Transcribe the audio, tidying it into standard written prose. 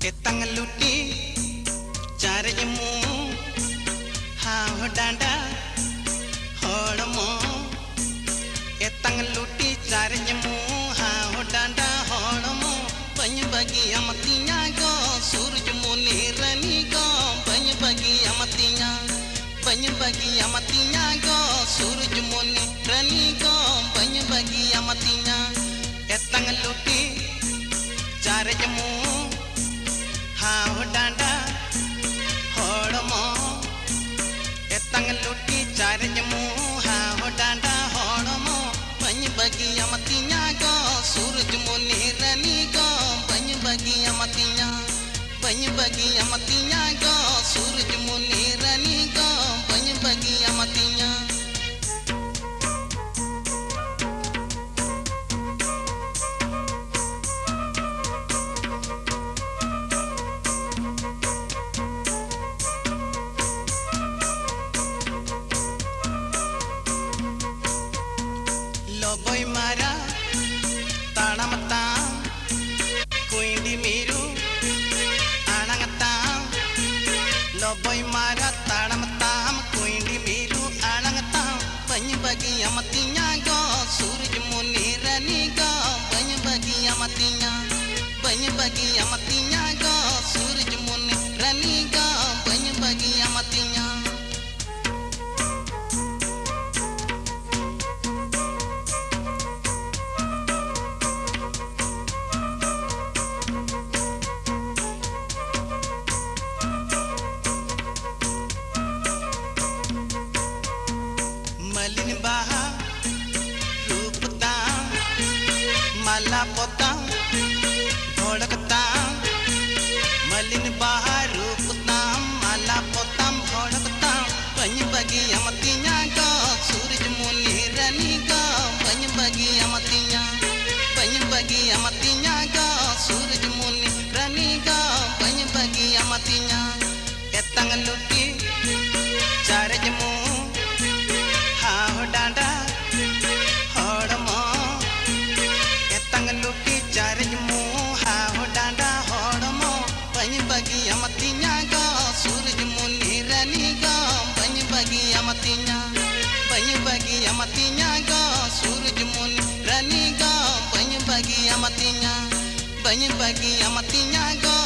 Ketang luti cari jemu hao danda holmo. Ketang luti cari jemu hao danda holmo. Banyak bagi amatinya go surj muni rani go. Banyak bagi amatinya, banyak bagi amatinya go surj muni rani go. Banyak bagi amatinya. Ketang luti cari jemu hao danda holmo. Ketang luti cari jemu hao danda holmo. Banyak bagi amatinya go surj muni rani go. Banyak bagi amatinya, banyak bagi amatinya go surj muni rani go. Banyak bagi amatinya. Loboy mara tanamata kuindi miru anangata. Loboy mara tanamata kuindi miru anangata. Banyak bagi amatinya go surj muni rani go. Banyak bagi amatinya, banyak bagi amatinya go surj muni rani go. Banyak bagi amatinya. Malin baha रूपता माला पोता भड़कता. मलिन बाहा रूपता माला पोता भड़कता. बनी बगी अमतिया go सूरज मुनि runny go. बनी बगी अमतिया, बनी बगी अमतिया go सूरज मुनि रनी go. बनी बगी अमतिया. Ketang luti cari jemu hao danda holmo. Ketang luti cari jemu hao danda holmo. Banyak bagi amatinya go surj muni rani go. Banyak bagi amatinya, banyak bagi amatinya go surj muni rani go. Banyak bagi amatinya, banyak bagi amatinya go.